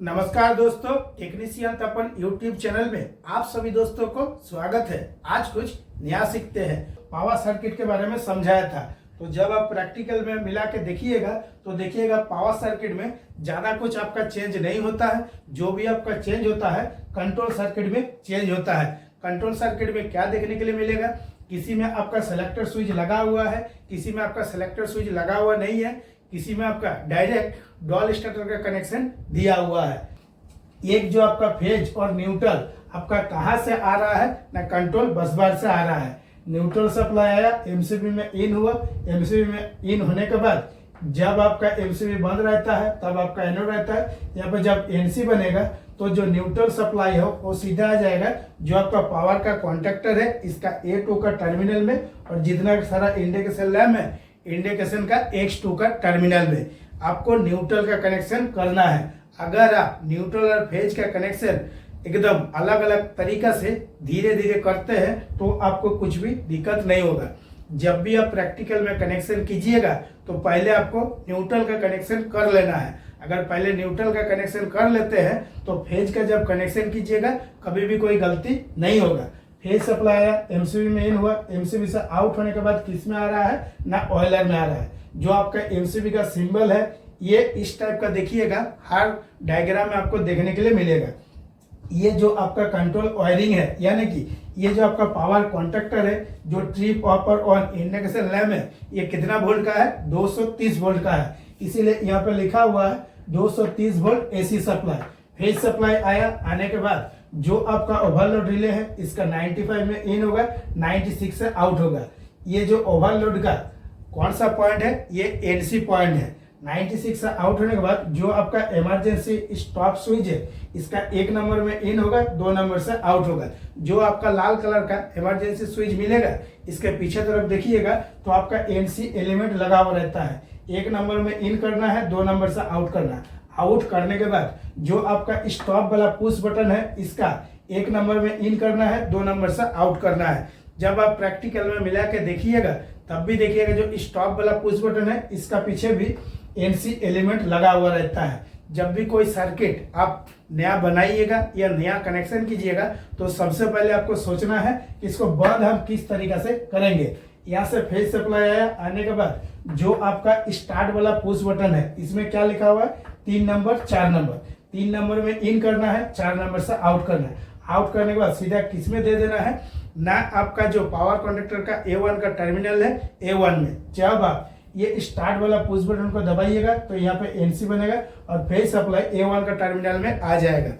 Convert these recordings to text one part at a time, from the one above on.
नमस्कार दोस्तों, टेक्नीशियन तपन YouTube channel में आप सभी दोस्तों को स्वागत है। आज कुछ नया सीखते हैं। पावर सर्किट के बारे में समझाया था, तो जब आप प्रैक्टिकल में मिला के देखिएगा तो देखिएगा पावर सर्किट में ज़्यादा कुछ आपका चेंज नहीं होता है। जो भी आपका चेंज होता है कंट्रोल सर्किट में चेंज होता है। कंट्रोल सर्किट में क्या देखने के लिए मिलेगा, किसी में आपका सेलेक्टर स्विच लगा हुआ है, किसी में आपका सेलेक्टर स्विच लगा हुआ नहीं है, किसी में आपका डायरेक्ट डुअल स्टार्टर का कनेक्शन दिया हुआ है। एक जो आपका फेज और न्यूट्रल आपका कहाँ से आ रहा है ना, कंट्रोल बस बार से आ रहा है। न्यूट्रल सप्लाई आया, एमसीबी में इन हुआ, एमसीबी में इन होने के बाद जब आपका एमसीबी बंद रहता है तब आपका एनोड रहता है। यहाँ पे जब एनसी बनेगा तो जो न्यूट्रल सप्लाई हो वो सीधा आ जाएगा जो आपका पावर का कॉन्टेक्टर है, इसका A2 का टर्मिनल में, और जितना सारा इंडिकेशन लैम्प है इंडिकेशन का X2 का टर्मिनल में आपको न्यूट्रल का कनेक्शन करना है। अगर आप न्यूट्रल और फेज का कनेक्शन एकदम अलग अलग तरीका से धीरे धीरे करते हैं तो आपको कुछ भी दिक्कत नहीं होगा। जब भी आप प्रैक्टिकल में कनेक्शन कीजिएगा तो पहले आपको न्यूट्रल का कनेक्शन कर लेना है। अगर पहले न्यूट्रल का कनेक्शन कर लेते हैं तो फेज का जब कनेक्शन कीजिएगा कभी भी कोई गलती नहीं होगा। फेज सप्लाई आया, एमसीबी में इन हुआ, एमसीबी से आउट होने के बाद किस में आ रहा है ना, ऑयलर में आ रहा है। जो आपका एमसीबी का सिंबल है ये इस टाइप का देखिएगा, हर डायग्राम में आपको देखने के लिए मिलेगा। ये जो आपका कंट्रोल वायरिंग है, यानी कि ये जो आपका पावर कॉन्टेक्टर है, जो ट्रिप ऑपर ऑन इंडिकेशन लैम्प है, ये कितना वोल्ट का है, 230 वोल्ट का है। इसीलिए यहाँ पे लिखा हुआ है 230 volt AC supply. Phase supply आया, आने के बाद जो आपका ओवरलोड रिले है इसका 95 में इन होगा, 96 से आउट होगा। ये जो ओवरलोड का कौन सा पॉइंट है, ये एनसी पॉइंट है। 96 से आउट होने के बाद जो आपका इमरजेंसी स्टॉप स्विच है इसका 1 नंबर में इन होगा, 2 नंबर से आउट होगा। जो आपका लाल कलर का इमरजेंसी स्विच मिलेगा इसके पीछे तरफ देखिएगा तो आपका एनसी एलिमेंट लगा हुआ रहता है। 1 नंबर में इन करना है, 2 नंबर से आउट करना है। आउट करने के बाद जो आपका स्टॉप वाला पुश बटन है इसका 1 नंबर में इन करना है, 2 नंबर से आउट करना है। जब आप प्रैक्टिकल में मिला के देखिएगा तब भी देखिएगा जो स्टॉप वाला पुश बटन है इसका पीछे भी एनसी एलिमेंट लगा हुआ रहता है। जब भी कोई सर्किट आप नया बनाइएगा या नया कनेक्शन कीजिएगा तो सबसे पहले आपको सोचना है कि इसको बंद हम किस तरीका से करेंगे। यहाँ से फेज सप्लाई आया, आने के बाद जो आपका स्टार्ट वाला पुश बटन है इसमें क्या लिखा हुआ है, 3 नंबर 4 नंबर। 3 नंबर में इन करना है, 4 नंबर से आउट करना है। आउट करने के बाद सीधा किस में दे देना है ना, आपका जो पावर कॉन्डेक्टर का A1 का टर्मिनल है A1 में। जब आप ये स्टार्ट वाला पुश बटन को दबाइएगा तो यहाँ पे एनसी बनेगा और फेज सप्लाई A1 का टर्मिनल में आ जाएगा।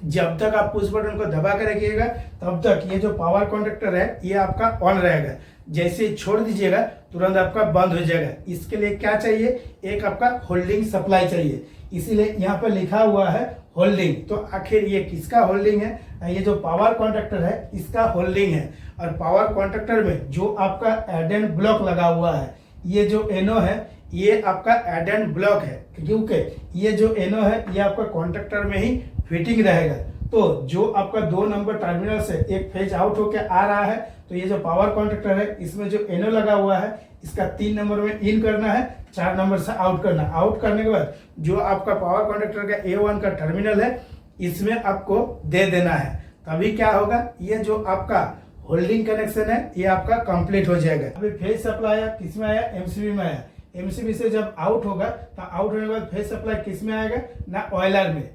जब तक आप पुश बटन को दबा कर रखिएगा तब तक ये जो पावर कॉन्डेक्टर है ये आपका ऑन रहेगा। जैसे ही छोड़ दीजिएगा तुरंत आपका बंद हो जाएगा। इसके लिए क्या चाहिए, एक आपका होल्डिंग सप्लाई चाहिए, इसीलिए यहाँ पे लिखा हुआ है होल्डिंग। तो आखिर ये किसका होल्डिंग है, ये जो पावर कॉन्टेक्टर है इसका होल्डिंग है। और पावर कॉन्टेक्टर में जो आपका एडेंट ब्लॉक लगा हुआ है, ये जो एनो है ये आपका एडेंट ब्लॉक है, क्योंकि ये जो एनो है ये आपका कॉन्टेक्टर में ही फिटिंग रहेगा। तो जो आपका 2 नंबर टर्मिनल से एक फेज आउट होके आ रहा है तो ये जो पावर कॉन्टेक्टर है इसमें जो एनो लगा हुआ है इसका 3 नंबर में इन करना है, 4 नंबर से आउट करना। आउट करने के बाद जो आपका पावर कॉन्टेक्टर का A1 का टर्मिनल है इसमें आपको दे देना है। तभी क्या होगा, ये जो आपका होल्डिंग कनेक्शन है ये आपका कंप्लीट हो जाएगा। अभी फेज सप्लाई आया, किस में आया, एमसीबी में आया। एमसीबी से जब आउट होगा तो आउट होने के बाद फेज सप्लाई किस में आएगा ना, ऑयलर में।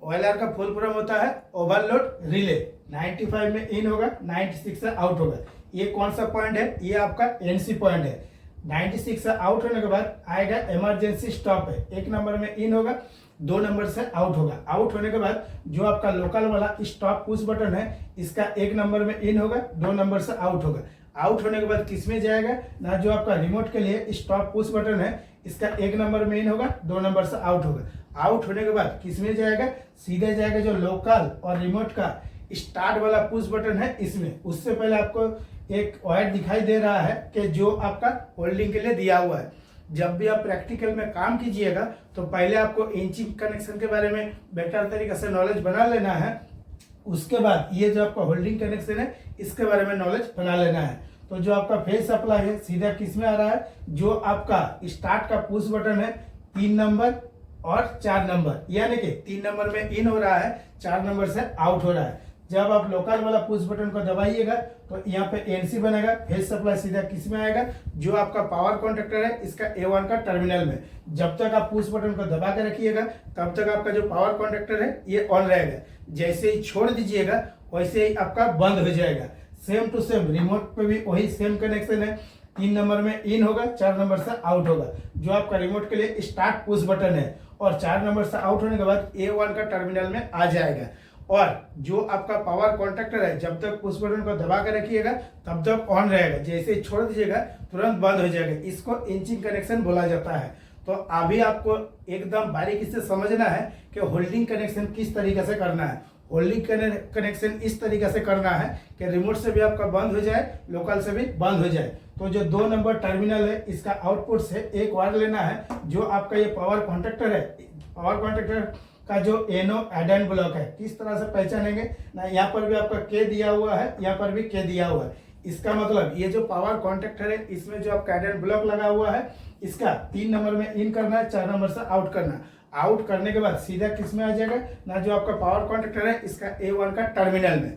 ऑयलर का फुल फॉर्म होता है ओवरलोड रिले। 95 में इन होगा, 96 से आउट होगा। ये कौन सा पॉइंट है, ये आपका एनसी पॉइंट है। 96 से आउट होने के बाद आएगा इमरजेंसी स्टॉप है, 1 नंबर में इन होगा, 2 नंबर से आउट होगा। आउट होने के बाद जो आपका लोकल वाला स्टॉप पुश बटन है इसका 1 नंबर में इन होगा, 2 नंबर से आउट होगा। आउट होने के बाद किस में जाएगा ना, जो आपका रिमोट के लिए स्टॉप पुश बटन है इसका 1 नंबर में इन होगा, 2 नंबर से आउट होगा। आउट होने के बाद किस में जाएगा, सीधे जाएगा जो लोकल और रिमोट का स्टार्ट वाला पुश बटन है इसमें। उससे पहले आपको एक वायर दिखाई दे रहा है कि जो आपका होल्डिंग के लिए दिया हुआ है। जब भी आप प्रैक्टिकल में काम कीजिएगा तो पहले आपको इंचिंग कनेक्शन के बारे में बेटर तरीके से नॉलेज बना लेना है। उसके बाद ये जो आपका होल्डिंग कनेक्शन है इसके बारे में नॉलेज बना लेना है। तो जो आपका फेज सप्लाई है सीधा किस में आ रहा है, जो आपका स्टार्ट का पुश बटन है 3 नंबर और 4 नंबर, यानी कि 3 नंबर में इन हो रहा है, 4 नंबर से आउट हो रहा है। जब आप लोकल वाला पुश बटन को दबाइएगा तो यहाँ पे एनसी बनेगा, फेज सप्लाई सीधा किस में आएगा, जो आपका पावर कॉन्ट्रैक्टर है इसका A1 का टर्मिनल में। जब तक आप पुश बटन को दबा के रखिएगा तब तक आपका जो पावर कॉन्ट्रैक्टर है ये ऑन रहेगा। जैसे ही छोड़ दीजिएगा वैसे ही आपका बंद हो जाएगा। सेम टू सेम रिमोट पे भी वही सेम कनेक्शन है। 3 नंबर में इन होगा, 4 नंबर से आउट होगा, जो आपका रिमोट के लिए स्टार्ट पुश बटन है, और 4 नंबर से आउट होने के बाद A1 का टर्मिनल में आ जाएगा। और जो आपका पावर कॉन्ट्रैक्टर है जब तक पुश बटन को दबा के रखिएगा तब तक ऑन रहेगा, जैसे ही छोड़ दीजिएगा तुरंत बंद हो जाएगा। इसको इंचिंग कनेक्शन बोला जाता है। तो अभी आपको एकदम बारीकी से समझना है कि होल्डिंग कनेक्शन किस तरीके से करना है। होल्डिंग कनेक्शन इस तरीके से करना है कि रिमोट से भी आपका बंद हो जाए, लोकल से भी बंद हो जाए। तो जो 2 नंबर टर्मिनल है इसका आउटपुट से एक वायर लेना है, जो आपका ये पावर कॉन्ट्रैक्टर है। पावर कॉन्ट्रैक्टर का जो एनो एड एंड ब्लॉक है किस तरह से पहचानेंगे ना, यहाँ पर भी आपका के दिया हुआ है, यहाँ पर भी के दिया हुआ है। इसका मतलब ये जो पावर कॉन्ट्रैक्टर है इसमें जो आपका एड एंड ब्लॉक लगा हुआ है इसका 3 नंबर में इन करना है, 4 नंबर से आउट करना है। आउट करने के बाद सीधा किस में आ जाएगा ना, जो आपका पावर कॉन्ट्रैक्टर है इसका A1 का टर्मिनल में।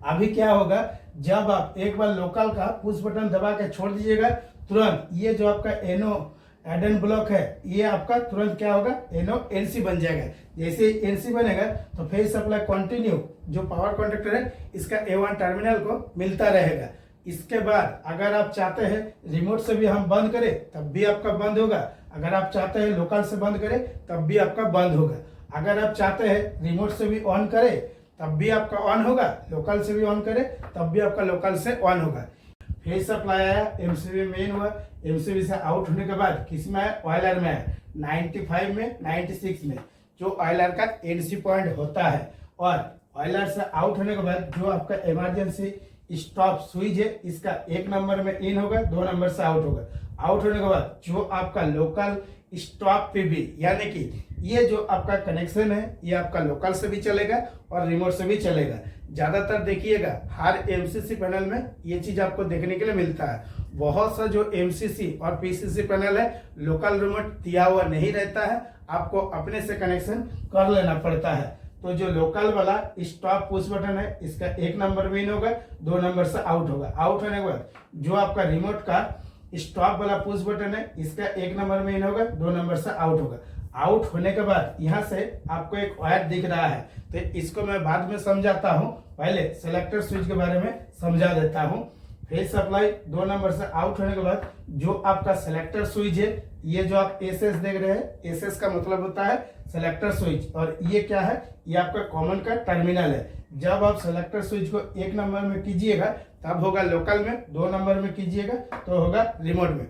अभी क्या होगा, जब आप एक बार लोकल का पुश बटन दबा के छोड़ दीजिएगा तुरंत ये जो आपका एनो एड एंड ब्लॉक है ये आपका तुरंत क्या होगा, एनो एनसी बन जाएगा। जैसे एनसी बनेगा तो फेज सप्लाई कंटिन्यू जो पावर कॉन्ट्रैक्टर है इसका A1 टर्मिनल को मिलता रहेगा। इसके बाद अगर आप चाहते हैं रिमोट से भी हम बंद करें तब भी आपका बंद होगा, अगर आप चाहते हैं लोकल से बंद करें तब भी आपका बंद होगा। अगर आप चाहते हैं रिमोट से भी ऑन करें तब भी आपका ऑन होगा, लोकल से भी ऑन करें तब भी आपका लोकल से ऑन होगा। फेज सप्लाई आया, एमसीबी में इन हुआ, एमसीबी से आउट होने के बाद किस में आया, ऑयलर में आया, 95 में 96 में जो ऑयलर का एनसी पॉइंट होता है। और ऑयलर से आउट होने के बाद जो आपका इमरजेंसी स्टॉप स्विच है इसका 1 नंबर में इन होगा, 2 नंबर से आउट होगा। आउट होने के बाद जो आपका लोकल स्टॉप पे भी, यानी कि ये जो आपका कनेक्शन है ये आपका लोकल से भी चलेगा और रिमोट से भी चलेगा। ज्यादातर देखिएगा हर एमसीसी पैनल में ये चीज आपको देखने के लिए मिलता है। बहुत सा जो एमसीसी और पीसीसी पैनल है लोकल रिमोट दिया हुआ नहीं रहता है, आपको अपने से कनेक्शन कर लेना पड़ता है। तो जो लोकल वाला स्टॉप पुश बटन है इसका 1 नंबर में इन होगा, 2 नंबर से आउट होगा। आउट होने के बाद जो आपका रिमोट का स्टॉप वाला पुश बटन है इसका 1 नंबर में इन होगा, 2 नंबर से आउट होगा। आउट होने के बाद यहाँ से आपको एक वायर दिख रहा है, तो इसको मैं बाद में समझाता हूँ, पहले सेलेक्टर स्विच के बारे में समझा देता हूँ। फेज सप्लाई 2 नंबर से आउट होने के बाद जो आपका सेलेक्टर स्विच है, ये जो आप एसएस देख रहे हैं, एसएस का मतलब होता है सेलेक्टर स्विच, और ये क्या है, ये आपका कॉमन का टर्मिनल है। जब आप सेलेक्टर स्विच को 1 नंबर में कीजिएगा तब होगा लोकल में, 2 नंबर में कीजिएगा तो होगा रिमोट में।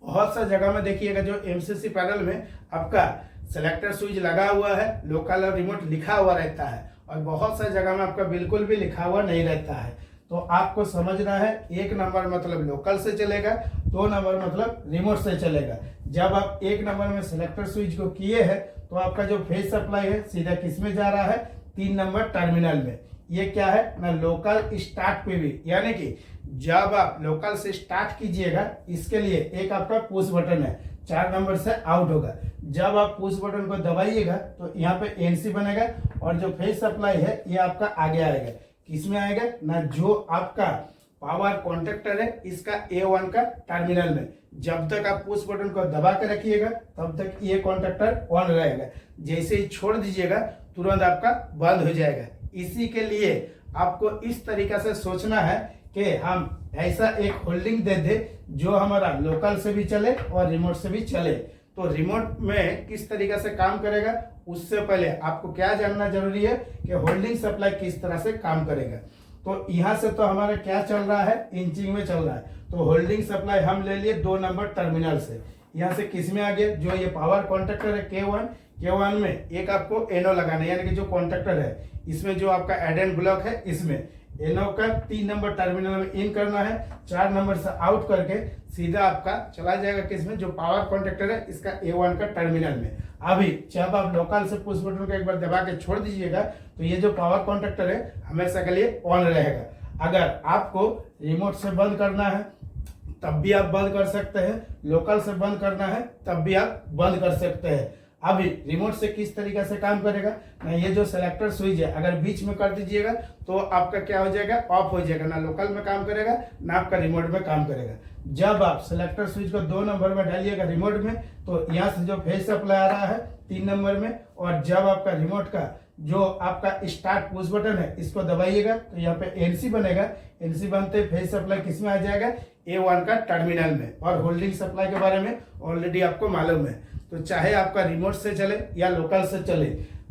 बहुत सा जगह में देखिएगा जो एमसीसी पैनल में आपका सेलेक्टर स्विच लगा हुआ है, लोकल और रिमोट लिखा हुआ रहता है, और बहुत सा जगह में आपका बिल्कुल भी लिखा हुआ नहीं रहता है। तो आपको समझना है 1 नंबर मतलब लोकल से चलेगा, 2 नंबर मतलब रिमोट से चलेगा। जब आप 1 नंबर में सेलेक्टर स्विच को किए हैं तो आपका जो फेज सप्लाई है सीधा किस में जा रहा है, 3 नंबर टर्मिनल में। ये क्या है ना, लोकल स्टार्ट पे भी, यानी कि जब आप लोकल से स्टार्ट कीजिएगा इसके लिए एक आपका पुश बटन है, 4 नंबर से आउट होगा। जब आप पुश बटन को दबाइएगा तो यहाँ पे एनसी बनेगा, और जो फेज सप्लाई है ये आपका आगे आएगा। किसमें आएगा ना, जो आपका पावर कॉन्ट्रैक्टर है इसका A1 का टर्मिनल में। जब तक आप पुश बटन को दबा के रखिएगा तब तक ये कॉन्ट्रैक्टर ऑन रहेगा, जैसे ही छोड़ दीजिएगा तुरंत आपका बंद हो जाएगा। इसी के लिए आपको इस तरीका से सोचना है कि हम ऐसा एक होल्डिंग दे दे जो हमारा लोकल से भी चले और रिमोट से भी चले। तो रिमोट में किस तरीके से काम करेगा, उससे पहले आपको क्या जानना जरूरी है कि होल्डिंग सप्लाई किस तरह से काम करेगा। तो यहाँ से तो हमारा क्या चल रहा है, इंचिंग में चल रहा है। तो होल्डिंग सप्लाई हम ले लिए 2 नंबर टर्मिनल से। यहाँ से किस में आ गया, जो ये पावर कॉन्ट्रैक्टर है K1 में एक आपको एनो लगाना है, यानी कि जो कॉन्ट्रैक्टर है इसमें जो आपका एड एंड ब्लॉक है इसमें एनो का 3 नंबर टर्मिनल में इन करना है, 4 नंबर से आउट करके सीधा आपका चला जाएगा किसमें, जो पावर कॉन्ट्रैक्टर है इसका A1 का टर्मिनल में। अभी जब आप लोकल से पुश बटन को एक बार दबा के छोड़ दीजिएगा तो ये जो पावर कॉन्ट्रैक्टर है हमेशा के लिए ऑन रहेगा। अगर आपको रिमोट से बंद करना है तब भी आप बंद कर सकते हैं, लोकल से बंद करना है तब भी आप बंद कर सकते हैं। अभी रिमोट से किस तरीके से काम करेगा ना, ये जो सेलेक्टर स्विच है अगर बीच में कर दीजिएगा तो आपका क्या हो जाएगा, ऑफ हो जाएगा, ना लोकल में काम करेगा ना आपका रिमोट में काम करेगा। जब आप सेलेक्टर स्विच को 2 नंबर में डालिएगा रिमोट में तो यहाँ से जो फेज सप्लाई आ रहा है 3 नंबर में, और जब आपका रिमोट का जो आपका स्टार्ट पुश बटन है इसको दबाइएगा तो यहाँ पे एनसी बनेगा। एनसी बनते फेज सप्लाई किस में आ जाएगा, A1 का टर्मिनल में। और होल्डिंग सप्लाई के बारे में ऑलरेडी आपको मालूम है। तो चाहे आपका रिमोट से चले या लोकल से चले,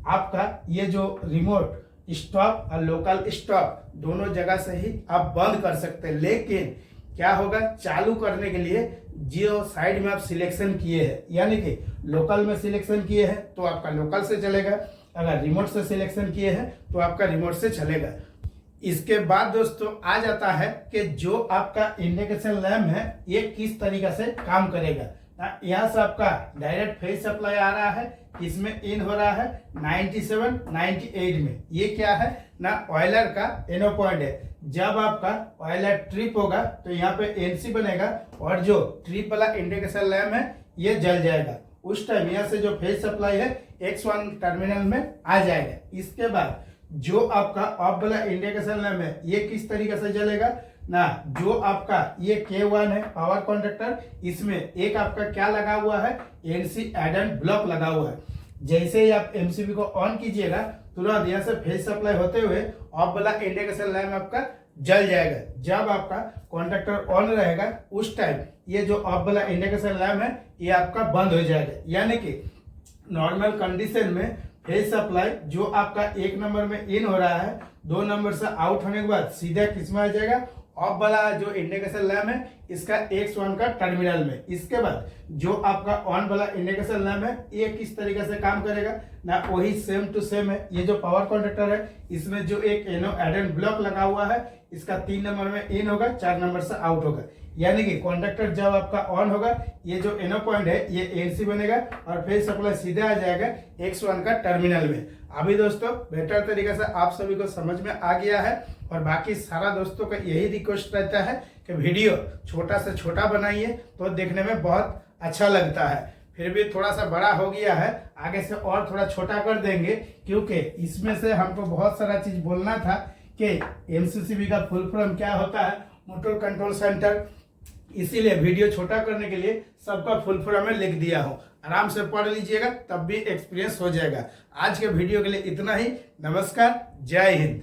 आपका ये जो रिमोट स्टॉप और लोकल स्टॉप दोनों जगह से ही आप बंद कर सकते हैं। लेकिन क्या होगा, चालू करने के लिए जो साइड में आप सिलेक्शन किए हैं, यानी कि लोकल में सिलेक्शन किए हैं तो आपका लोकल से चलेगा, अगर रिमोट से सिलेक्शन किए हैं तो आपका रिमोट से चलेगा। इसके बाद दोस्तों आ जाता है कि जो आपका इंडिकेशन लैम्प है ये किस तरीके से काम करेगा। यहाँ से आपका डायरेक्ट फेज सप्लाई आ रहा है, इसमें इन हो रहा है 97 98 में। ये क्या है ना, ऑयलर का एनो पॉइंट है। जब आपका ऑयलर ट्रिप होगा तो यहाँ पे एनसी बनेगा और जो ट्रिप वाला इंडिकेशन लैम्प है ये जल जाएगा। उस टाइम यहाँ से जो फेज सप्लाई है X1 टर्मिनल में आ जाएगा। इसके बाद जो आपका ऑफ वाला इंडिकेशन लैम्प है ये किस तरीके से जलेगा ना, जो आपका ये K1 है पावर कॉन्ट्रैक्टर, इसमें एक आपका क्या लगा हुआ है, NC एडेंट ब्लॉक लगा हुआ है। जैसे ही आप MCB को ऑन कीजिएगा तुरंत यहाँ से फेज सप्लाई होते हुए ऑफ वाला इंडिकेशन लैम्प आपका जल जाएगा। जब आपका कॉन्ट्रैक्टर ऑन रहेगा उस टाइम ये जो ऑफ वाला इंडिकेशन लैम्प है ये आपका बंद हो जाएगा। यानी कि नॉर्मल कंडीशन में फेज सप्लाई जो आपका 1 नंबर में इन हो रहा है 2 नंबर से आउट होने के बाद सीधा किस में आ जाएगा, ऑफ वाला जो इंडिकेशन लैम्प है इसका X1 का टर्मिनल में। इसके बाद जो आपका ऑन वाला इंडिकेशन लैम्प है ये किस तरीके से काम करेगा ना, वही सेम टू सेम है। ये जो पावर कॉन्ट्रैक्टर है इसमें जो एक एनो एडेंट ब्लॉक लगा हुआ है इसका 3 नंबर में इन होगा, 4 नंबर से आउट होगा। यानी कि कॉन्ट्रैक्टर जब आपका ऑन होगा ये जो एनो पॉइंट है ये एनसी बनेगा और फेज सप्लाई सीधा आ जाएगा X1 का टर्मिनल में। अभी दोस्तों बेटर तरीके से आप सभी को समझ में आ गया है। और बाकी सारा दोस्तों का यही रिक्वेस्ट रहता है कि वीडियो छोटा से छोटा बनाइए तो देखने में बहुत अच्छा लगता है। फिर भी थोड़ा सा बड़ा हो गया है, आगे से और थोड़ा छोटा कर देंगे क्योंकि इसमें से हमको बहुत सारा चीज बोलना था कि MCCB का फुल फॉर्म क्या होता है, मोटर कंट्रोल सेंटर। इसीलिए वीडियो छोटा करने के लिए सबका फुल फॉर्म में लिख दिया हूँ, आराम से पढ़ लीजिएगा तब भी एक्सपीरियंस हो जाएगा। आज के वीडियो के लिए इतना ही। नमस्कार, जय हिंद।